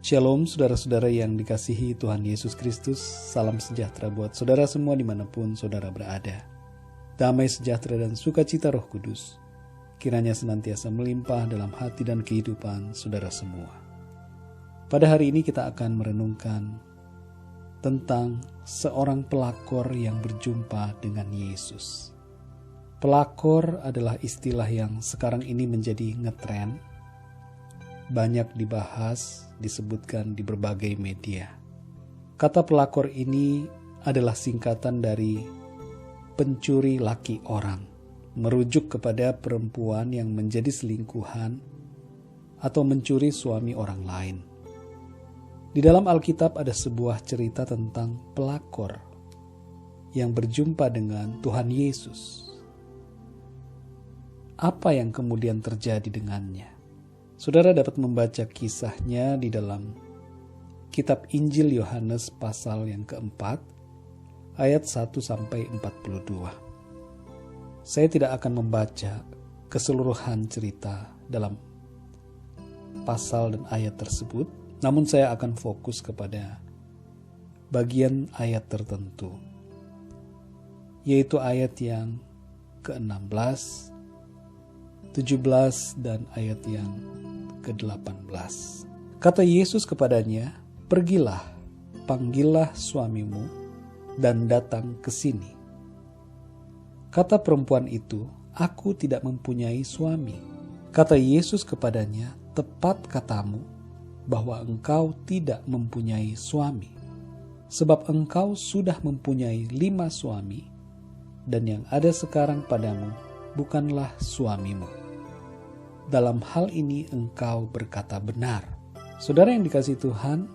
Shalom saudara-saudara yang dikasihi Tuhan Yesus Kristus. Salam sejahtera buat saudara semua dimanapun saudara berada. Damai sejahtera dan sukacita Roh Kudus kiranya senantiasa melimpah dalam hati dan kehidupan saudara semua. Pada hari ini kita akan merenungkan tentang seorang pelakor yang berjumpa dengan Yesus. Pelakor adalah istilah yang sekarang ini menjadi ngetren, banyak dibahas, disebutkan di berbagai media. Kata pelakor ini adalah singkatan dari pencuri laki orang, merujuk kepada perempuan yang menjadi selingkuhan atau mencuri suami orang lain. Di dalam Alkitab ada sebuah cerita tentang pelakor yang berjumpa dengan Tuhan Yesus. Apa yang kemudian terjadi dengannya? Saudara dapat membaca kisahnya di dalam kitab Injil Yohanes pasal yang keempat, ayat 1-42. Saya tidak akan membaca keseluruhan cerita dalam pasal dan ayat tersebut, namun saya akan fokus kepada bagian ayat tertentu, yaitu ayat yang ke-16, 17, dan ayat yang ke-18. Kata Yesus kepadanya, "Pergilah, panggillah suamimu dan datang ke sini." Kata perempuan itu, "Aku tidak mempunyai suami." Kata Yesus kepadanya, "Tepat katamu bahwa engkau tidak mempunyai suami, sebab engkau sudah mempunyai 5 suami, dan yang ada sekarang padamu bukanlah suamimu. Dalam hal ini engkau berkata benar." Saudara yang dikasihi Tuhan,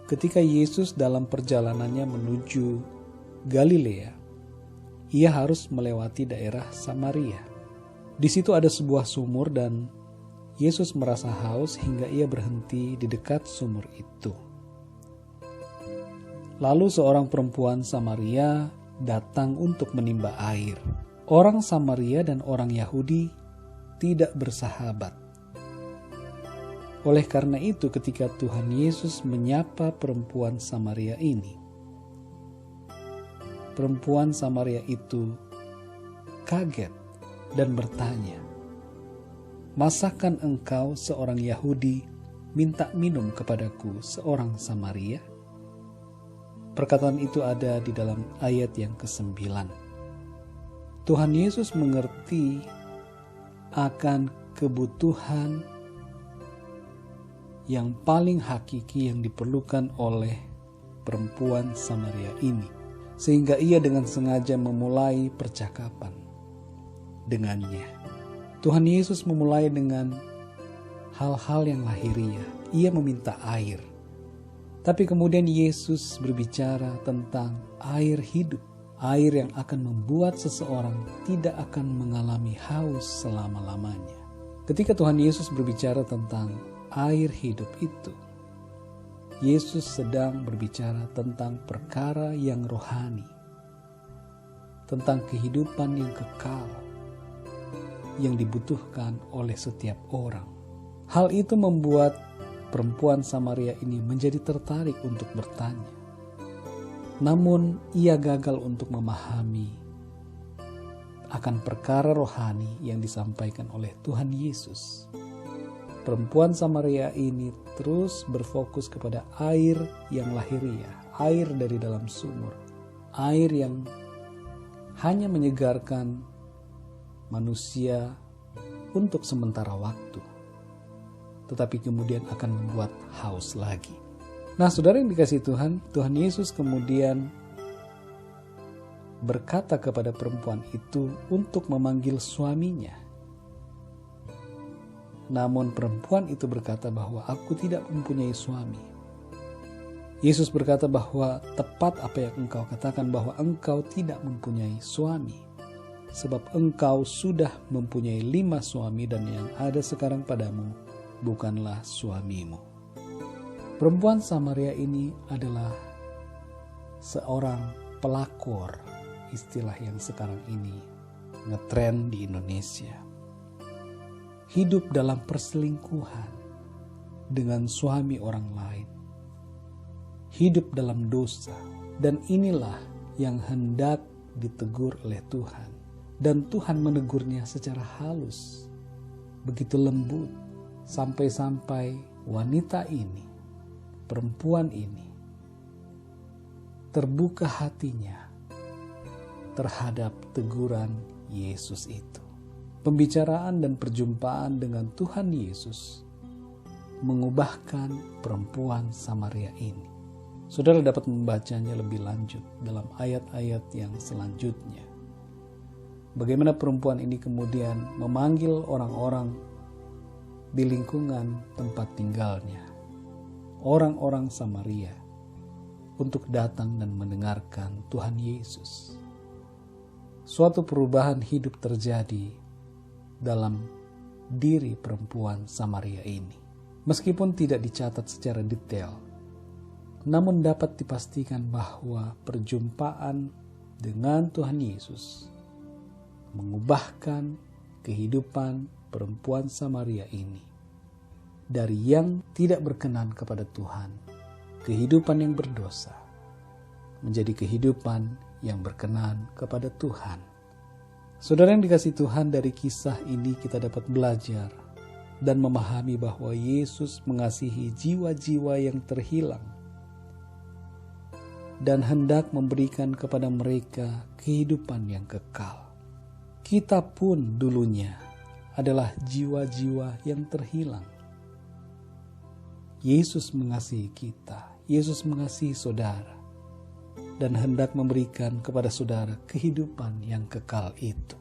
ketika Yesus dalam perjalanannya menuju Galilea, ia harus melewati daerah Samaria. Di situ ada sebuah sumur dan Yesus merasa haus hingga ia berhenti di dekat sumur itu. Lalu seorang perempuan Samaria datang untuk menimba air. Orang Samaria dan orang Yahudi tidak bersahabat. Oleh karena itu, ketika Tuhan Yesus menyapa perempuan Samaria ini, perempuan Samaria itu kaget dan bertanya, "Masakan engkau seorang Yahudi minta minum kepadaku seorang Samaria?" Perkataan itu ada di dalam ayat yang ke-9. Tuhan Yesus mengerti akan kebutuhan yang paling hakiki yang diperlukan oleh perempuan Samaria ini, sehingga ia dengan sengaja memulai percakapan dengannya. Tuhan Yesus memulai dengan hal-hal yang lahiriah. Ia meminta air, tapi kemudian Yesus berbicara tentang air hidup, air yang akan membuat seseorang tidak akan mengalami haus selama-lamanya. Ketika Tuhan Yesus berbicara tentang air hidup itu, Yesus sedang berbicara tentang perkara yang rohani, tentang kehidupan yang kekal yang dibutuhkan oleh setiap orang. Hal itu membuat perempuan Samaria ini menjadi tertarik untuk bertanya. Namun ia gagal untuk memahami akan perkara rohani yang disampaikan oleh Tuhan Yesus. Perempuan Samaria ini terus berfokus kepada air yang lahiriah, air dari dalam sumur, air yang hanya menyegarkan manusia untuk sementara waktu, tetapi kemudian akan membuat haus lagi. Nah, saudara yang dikasihi Tuhan, Tuhan Yesus kemudian berkata kepada perempuan itu untuk memanggil suaminya. Namun perempuan itu berkata bahwa "Aku tidak mempunyai suami." Yesus berkata bahwa tepat apa yang engkau katakan, bahwa engkau tidak mempunyai suami, sebab engkau sudah mempunyai 5 suami dan yang ada sekarang padamu bukanlah suamimu. Perempuan Samaria ini adalah seorang pelakor, istilah yang sekarang ini ngetren di Indonesia. Hidup dalam perselingkuhan, dengan suami orang lain, hidup dalam dosa, dan inilah yang hendak ditegur oleh Tuhan. Dan Tuhan menegurnya secara halus, begitu lembut, sampai-sampai wanita ini, perempuan ini, terbuka hatinya terhadap teguran Yesus itu. Pembicaraan dan perjumpaan dengan Tuhan Yesus mengubahkan perempuan Samaria ini. Saudara dapat membacanya lebih lanjut dalam ayat-ayat yang selanjutnya. Bagaimana perempuan ini kemudian memanggil orang-orang di lingkungan tempat tinggalnya, orang-orang Samaria, untuk datang dan mendengarkan Tuhan Yesus. Suatu perubahan hidup terjadi dalam diri perempuan Samaria ini. Meskipun tidak dicatat secara detail, namun dapat dipastikan bahwa perjumpaan dengan Tuhan Yesus mengubahkan kehidupan perempuan Samaria ini dari yang tidak berkenan kepada Tuhan, kehidupan yang berdosa, menjadi kehidupan yang berkenan kepada Tuhan. Saudara yang dikasihi Tuhan, dari kisah ini kita dapat belajar dan memahami bahwa Yesus mengasihi jiwa-jiwa yang terhilang dan hendak memberikan kepada mereka kehidupan yang kekal. Kita pun dulunya adalah jiwa-jiwa yang terhilang. Yesus mengasihi kita, Yesus mengasihi saudara, dan hendak memberikan kepada saudara kehidupan yang kekal itu.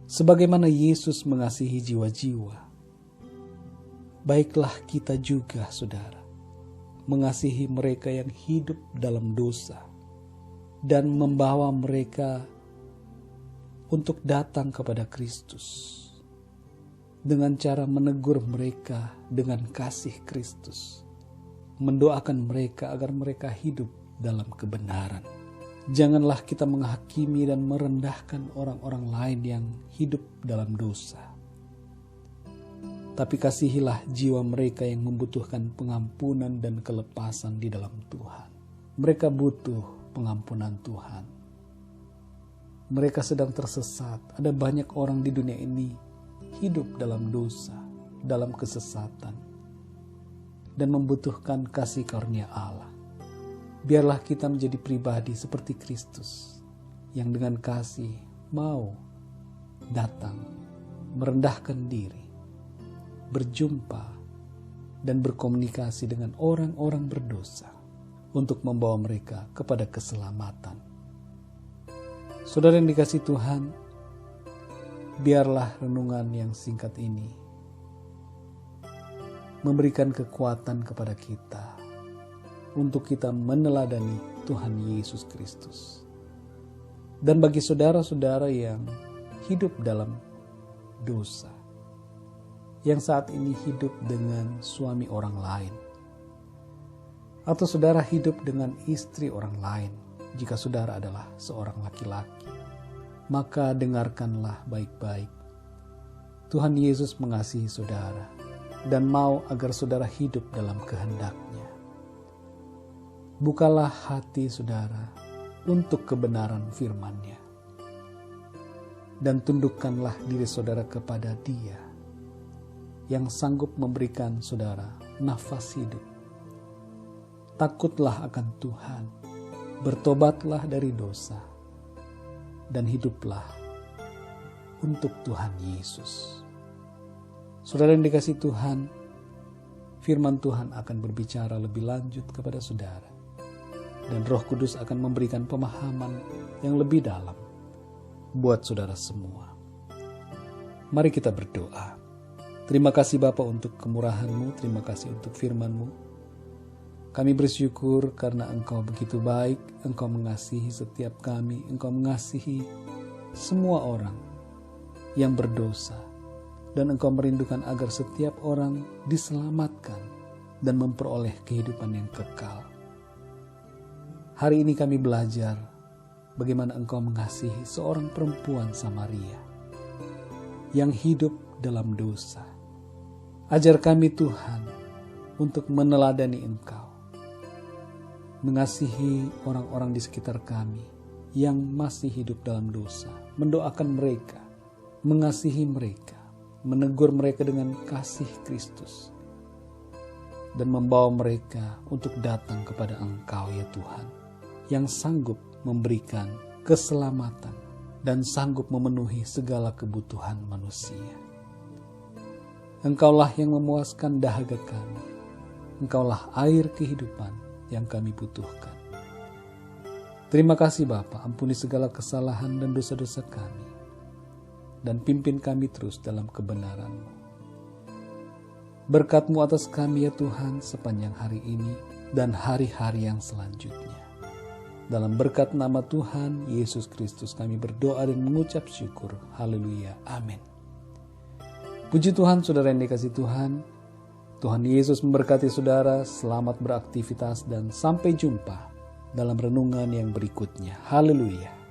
Sebagaimana Yesus mengasihi jiwa-jiwa, baiklah kita juga, saudara, mengasihi mereka yang hidup dalam dosa dan membawa mereka untuk datang kepada Kristus dengan cara menegur mereka dengan kasih Kristus, mendoakan mereka agar mereka hidup dalam kebenaran. Janganlah kita menghakimi dan merendahkan orang-orang lain yang hidup dalam dosa, tapi kasihilah jiwa mereka yang membutuhkan pengampunan dan kelepasan di dalam Tuhan. Mereka butuh pengampunan Tuhan. Mereka sedang tersesat. Ada banyak orang di dunia ini hidup dalam dosa, dalam kesesatan, dan membutuhkan kasih karunia Allah. Biarlah kita menjadi pribadi seperti Kristus, yang dengan kasih mau datang, merendahkan diri, berjumpa, dan berkomunikasi dengan orang-orang berdosa untuk membawa mereka kepada keselamatan. Saudara yang dikasihi Tuhan, biarlah renungan yang singkat ini memberikan kekuatan kepada kita untuk kita meneladani Tuhan Yesus Kristus. Dan bagi saudara-saudara yang hidup dalam dosa, yang saat ini hidup dengan suami orang lain, atau saudara hidup dengan istri orang lain, jika saudara adalah seorang laki-laki, maka dengarkanlah baik-baik. Tuhan Yesus mengasihi saudara dan mau agar saudara hidup dalam kehendak-Nya. Bukalah hati saudara untuk kebenaran firman-Nya, dan tundukkanlah diri saudara kepada Dia yang sanggup memberikan saudara nafas hidup. Takutlah akan Tuhan, bertobatlah dari dosa, dan hiduplah untuk Tuhan Yesus. Saudara yang dikasihi Tuhan, firman Tuhan akan berbicara lebih lanjut kepada saudara, dan Roh Kudus akan memberikan pemahaman yang lebih dalam buat saudara semua. Mari kita berdoa. Terima kasih Bapa untuk kemurahan-Mu, terima kasih untuk firman-Mu. Kami bersyukur karena Engkau begitu baik, Engkau mengasihi setiap kami, Engkau mengasihi semua orang yang berdosa, dan Engkau merindukan agar setiap orang diselamatkan dan memperoleh kehidupan yang kekal. Hari ini kami belajar bagaimana Engkau mengasihi seorang perempuan Samaria yang hidup dalam dosa. Ajar kami Tuhan untuk meneladani Engkau, mengasihi orang-orang di sekitar kami yang masih hidup dalam dosa, mendoakan mereka, mengasihi mereka, menegur mereka dengan kasih Kristus, dan membawa mereka untuk datang kepada Engkau ya Tuhan, yang sanggup memberikan keselamatan dan sanggup memenuhi segala kebutuhan manusia. Engkaulah yang memuaskan dahaga kami. Engkaulah air kehidupan yang kami butuhkan. Terima kasih Bapa, ampuni segala kesalahan dan dosa-dosa kami, dan pimpin kami terus dalam kebenaran-Mu. Berkat-Mu atas kami ya Tuhan sepanjang hari ini dan hari-hari yang selanjutnya. Dalam berkat nama Tuhan Yesus Kristus kami berdoa dan mengucap syukur. Haleluya. Amin. Puji Tuhan, saudara yang dikasihi Tuhan. Tuhan Yesus memberkati saudara. Selamat beraktivitas dan sampai jumpa dalam renungan yang berikutnya. Haleluya.